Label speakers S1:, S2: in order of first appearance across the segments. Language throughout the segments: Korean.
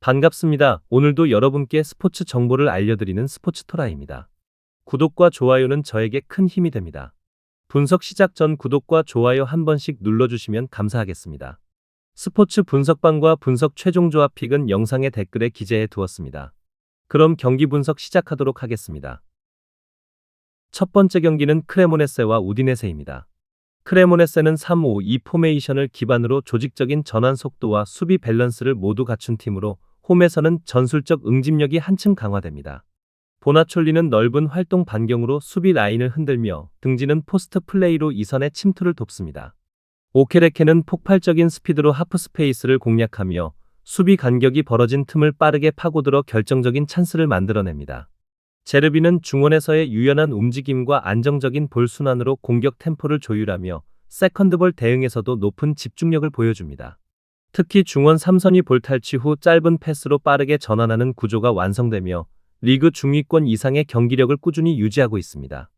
S1: 반갑습니다. 오늘도 여러분께 스포츠 정보를 알려드리는 스포츠토라입니다. 구독과 좋아요는 저에게 큰 힘이 됩니다. 분석 시작 전 구독과 좋아요 한 번씩 눌러주시면 감사하겠습니다. 스포츠 분석방과 분석 최종 조합 픽은 영상의 댓글에 기재해 두었습니다. 그럼 경기 분석 시작하도록 하겠습니다. 첫 번째 경기는 크레모네세와 우디네세입니다. 크레모네세는 3-5-2 포메이션을 기반으로 조직적인 전환 속도와 수비 밸런스를 모두 갖춘 팀으로 홈에서는 전술적 응집력이 한층 강화됩니다. 보나촐리는 넓은 활동 반경으로 수비 라인을 흔들며 등지는 포스트 플레이로 이선의 침투를 돕습니다. 오케레케는 폭발적인 스피드로 하프 스페이스를 공략하며 수비 간격이 벌어진 틈을 빠르게 파고들어 결정적인 찬스를 만들어냅니다. 제르비는 중원에서의 유연한 움직임과 안정적인 볼 순환으로 공격 템포를 조율하며 세컨드볼 대응에서도 높은 집중력을 보여줍니다. 특히 중원 3선이 볼 탈취 후 짧은 패스로 빠르게 전환하는 구조가 완성되며 리그 중위권 이상의 경기력을 꾸준히 유지하고 있습니다.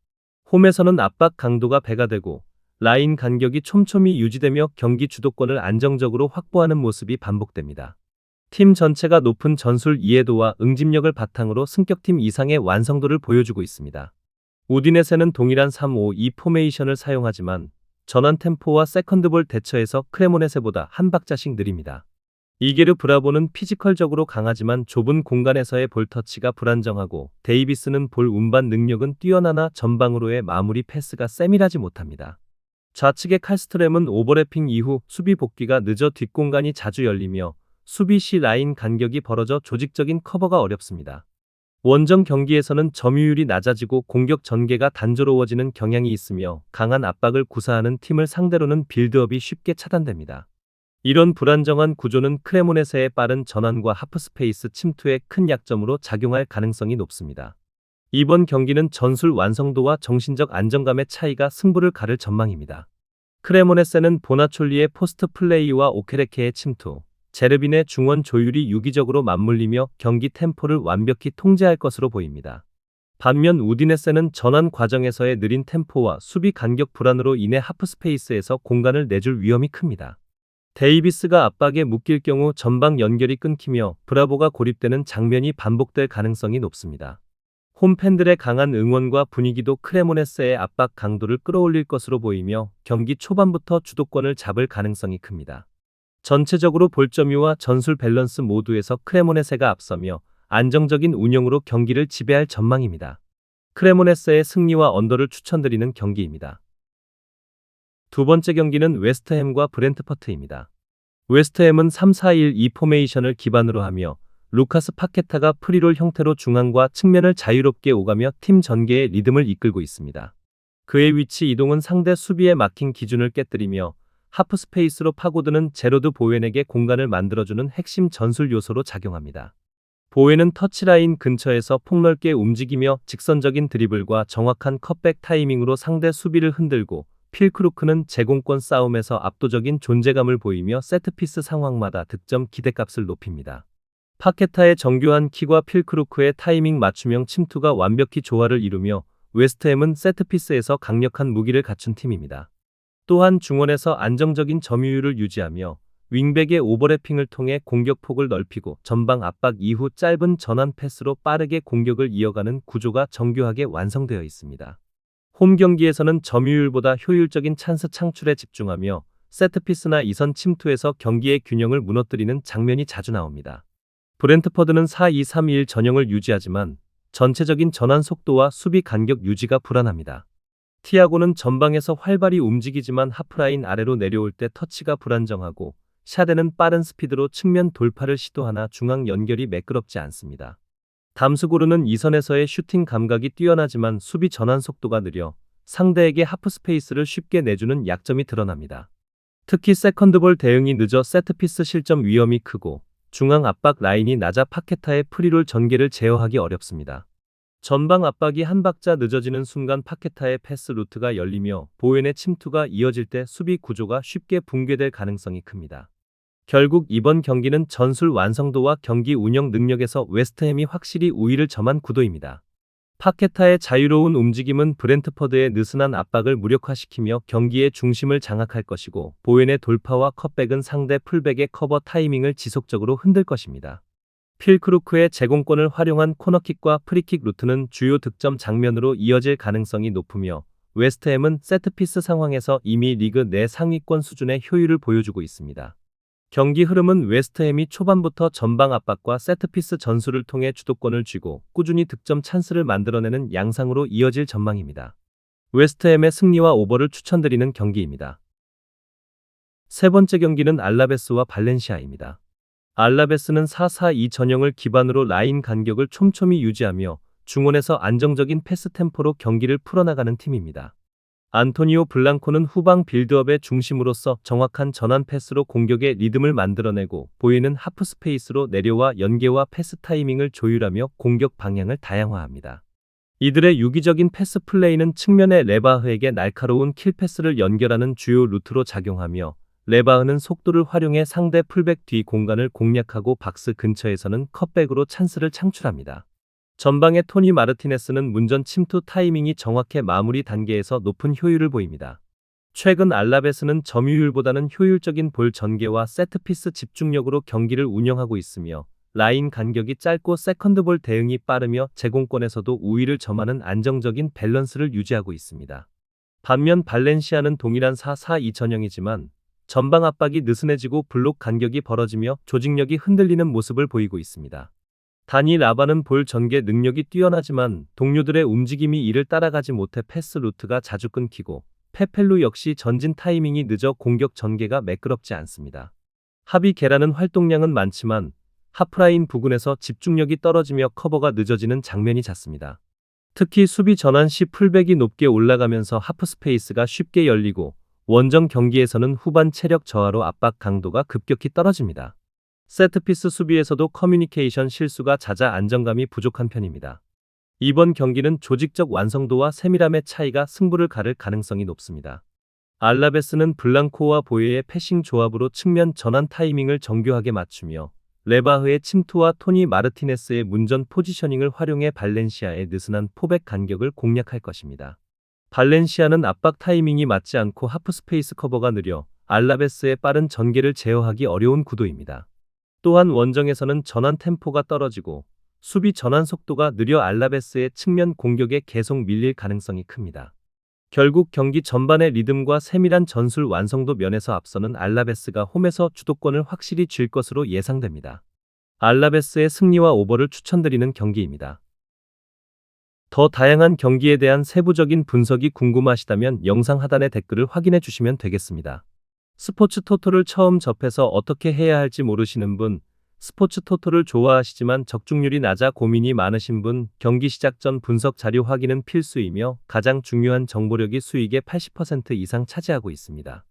S1: 홈에서는 압박 강도가 배가 되고 라인 간격이 촘촘히 유지되며 경기 주도권을 안정적으로 확보하는 모습이 반복됩니다. 팀 전체가 높은 전술 이해도와 응집력을 바탕으로 승격팀 이상의 완성도를 보여주고 있습니다. 우디네세는 동일한 3-5-2 포메이션을 사용하지만 전환 템포와 세컨드볼 대처에서 크레모네세보다 한 박자씩 느립니다. 이게르 브라보는 피지컬적으로 강하지만 좁은 공간에서의 볼 터치가 불안정하고 데이비스는 볼 운반 능력은 뛰어나나 전방으로의 마무리 패스가 세밀하지 못합니다. 좌측의 칼스트렘은 오버래핑 이후 수비 복귀가 늦어 뒷공간이 자주 열리며 수비 시 라인 간격이 벌어져 조직적인 커버가 어렵습니다. 원정 경기에서는 점유율이 낮아지고 공격 전개가 단조로워지는 경향이 있으며 강한 압박을 구사하는 팀을 상대로는 빌드업이 쉽게 차단됩니다. 이런 불안정한 구조는 크레모네세의 빠른 전환과 하프스페이스 침투에 큰 약점으로 작용할 가능성이 높습니다. 이번 경기는 전술 완성도와 정신적 안정감의 차이가 승부를 가를 전망입니다. 크레모네세는 보나촐리의 포스트 플레이와 오케레케의 침투, 제르빈의 중원 조율이 유기적으로 맞물리며 경기 템포를 완벽히 통제할 것으로 보입니다. 반면 우디네세는 전환 과정에서의 느린 템포와 수비 간격 불안으로 인해 하프스페이스에서 공간을 내줄 위험이 큽니다. 데이비스가 압박에 묶일 경우 전방 연결이 끊기며 브라보가 고립되는 장면이 반복될 가능성이 높습니다. 홈팬들의 강한 응원과 분위기도 크레모네세의 압박 강도를 끌어올릴 것으로 보이며 경기 초반부터 주도권을 잡을 가능성이 큽니다. 전체적으로 볼 점유와 전술 밸런스 모두에서 크레모네세가 앞서며 안정적인 운영으로 경기를 지배할 전망입니다. 크레모네세의 승리와 언더를 추천드리는 경기입니다. 두 번째 경기는 웨스트햄과 브렌트퍼트입니다. 웨스트햄은 3-4-1-2 포메이션을 기반으로 하며 루카스 파케타가 프리롤 형태로 중앙과 측면을 자유롭게 오가며 팀 전개의 리듬을 이끌고 있습니다. 그의 위치 이동은 상대 수비의 마킹 기준을 깨뜨리며 하프 스페이스로 파고드는 제로드 보웬에게 공간을 만들어주는 핵심 전술 요소로 작용합니다. 보웬은 터치라인 근처에서 폭넓게 움직이며 직선적인 드리블과 정확한 컷백 타이밍으로 상대 수비를 흔들고 필크루크는 제공권 싸움에서 압도적인 존재감을 보이며 세트피스 상황마다 득점 기대값을 높입니다. 파케타의 정교한 킥과 필크루크의 타이밍 맞춤형 침투가 완벽히 조화를 이루며 웨스트햄은 세트피스에서 강력한 무기를 갖춘 팀입니다. 또한 중원에서 안정적인 점유율을 유지하며 윙백의 오버래핑을 통해 공격폭을 넓히고 전방 압박 이후 짧은 전환 패스로 빠르게 공격을 이어가는 구조가 정교하게 완성되어 있습니다. 홈 경기에서는 점유율보다 효율적인 찬스 창출에 집중하며 세트피스나 이선 침투에서 경기의 균형을 무너뜨리는 장면이 자주 나옵니다. 브렌트퍼드는 4-2-3-1 전형을 유지하지만 전체적인 전환 속도와 수비 간격 유지가 불안합니다. 티아고는 전방에서 활발히 움직이지만 하프라인 아래로 내려올 때 터치가 불안정하고 샤데는 빠른 스피드로 측면 돌파를 시도하나 중앙 연결이 매끄럽지 않습니다. 담스고르는 이선에서의 슈팅 감각이 뛰어나지만 수비 전환 속도가 느려 상대에게 하프 스페이스를 쉽게 내주는 약점이 드러납니다. 특히 세컨드볼 대응이 늦어 세트피스 실점 위험이 크고 중앙 압박 라인이 낮아 파케타의 프리롤 전개를 제어하기 어렵습니다. 전방 압박이 한 박자 늦어지는 순간 파케타의 패스 루트가 열리며 보웬의 침투가 이어질 때 수비 구조가 쉽게 붕괴될 가능성이 큽니다. 결국 이번 경기는 전술 완성도와 경기 운영 능력에서 웨스트햄이 확실히 우위를 점한 구도입니다. 파케타의 자유로운 움직임은 브렌트퍼드의 느슨한 압박을 무력화시키며 경기의 중심을 장악할 것이고, 보웬의 돌파와 컷백은 상대 풀백의 커버 타이밍을 지속적으로 흔들 것입니다. 필크루크의 제공권을 활용한 코너킥과 프리킥 루트는 주요 득점 장면으로 이어질 가능성이 높으며 웨스트햄은 세트피스 상황에서 이미 리그 내 상위권 수준의 효율을 보여주고 있습니다. 경기 흐름은 웨스트햄이 초반부터 전방 압박과 세트피스 전술을 통해 주도권을 쥐고 꾸준히 득점 찬스를 만들어내는 양상으로 이어질 전망입니다. 웨스트햄의 승리와 오버를 추천드리는 경기입니다. 세 번째 경기는 알라베스와 발렌시아입니다. 알라베스는 4-4-2 전형을 기반으로 라인 간격을 촘촘히 유지하며 중원에서 안정적인 패스 템포로 경기를 풀어나가는 팀입니다. 안토니오 블랑코는 후방 빌드업의 중심으로서 정확한 전환 패스로 공격의 리듬을 만들어내고 보이는 하프 스페이스로 내려와 연계와 패스 타이밍을 조율하며 공격 방향을 다양화합니다. 이들의 유기적인 패스 플레이는 측면의 레바흐에게 날카로운 킬패스를 연결하는 주요 루트로 작용하며 레바흐는 속도를 활용해 상대 풀백 뒤 공간을 공략하고 박스 근처에서는 컷백으로 찬스를 창출합니다. 전방의 토니 마르티네스는 문전 침투 타이밍이 정확해 마무리 단계에서 높은 효율을 보입니다. 최근 알라베스는 점유율보다는 효율적인 볼 전개와 세트피스 집중력으로 경기를 운영하고 있으며 라인 간격이 짧고 세컨드볼 대응이 빠르며 제공권에서도 우위를 점하는 안정적인 밸런스를 유지하고 있습니다. 반면 발렌시아는 동일한 4-4-2 전형이지만 전방 압박이 느슨해지고 블록 간격이 벌어지며 조직력이 흔들리는 모습을 보이고 있습니다. 다니 라바는 볼 전개 능력이 뛰어나지만 동료들의 움직임이 이를 따라가지 못해 패스 루트가 자주 끊기고 페펠루 역시 전진 타이밍이 늦어 공격 전개가 매끄럽지 않습니다. 하비 게라는 활동량은 많지만 하프라인 부근에서 집중력이 떨어지며 커버가 늦어지는 장면이 잦습니다. 특히 수비 전환 시 풀백이 높게 올라가면서 하프 스페이스가 쉽게 열리고 원정 경기에서는 후반 체력 저하로 압박 강도가 급격히 떨어집니다. 세트피스 수비에서도 커뮤니케이션 실수가 잦아 안정감이 부족한 편입니다. 이번 경기는 조직적 완성도와 세밀함의 차이가 승부를 가를 가능성이 높습니다. 알라베스는 블랑코와 보예의 패싱 조합으로 측면 전환 타이밍을 정교하게 맞추며 레바흐의 침투와 토니 마르티네스의 문전 포지셔닝을 활용해 발렌시아의 느슨한 포백 간격을 공략할 것입니다. 발렌시아는 압박 타이밍이 맞지 않고 하프 스페이스 커버가 느려 알라베스의 빠른 전개를 제어하기 어려운 구도입니다. 또한 원정에서는 전환 템포가 떨어지고 수비 전환 속도가 느려 알라베스의 측면 공격에 계속 밀릴 가능성이 큽니다. 결국 경기 전반의 리듬과 세밀한 전술 완성도 면에서 앞서는 알라베스가 홈에서 주도권을 확실히 쥘 것으로 예상됩니다. 알라베스의 승리와 오버를 추천드리는 경기입니다. 더 다양한 경기에 대한 세부적인 분석이 궁금하시다면 영상 하단의 댓글을 확인해 주시면 되겠습니다. 스포츠 토토를 처음 접해서 어떻게 해야 할지 모르시는 분, 스포츠 토토를 좋아하시지만 적중률이 낮아 고민이 많으신 분, 경기 시작 전 분석 자료 확인은 필수이며 가장 중요한 정보력이 수익의 80% 이상 차지하고 있습니다.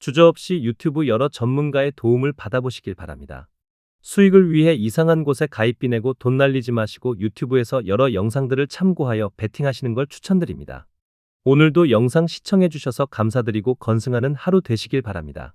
S1: 주저없이 유튜브 여러 전문가의 도움을 받아보시길 바랍니다. 수익을 위해 이상한 곳에 가입비 내고 돈 날리지 마시고 유튜브에서 여러 영상들을 참고하여 베팅하시는 걸 추천드립니다. 오늘도 영상 시청해 주셔서 감사드리고 건승하는 하루 되시길 바랍니다.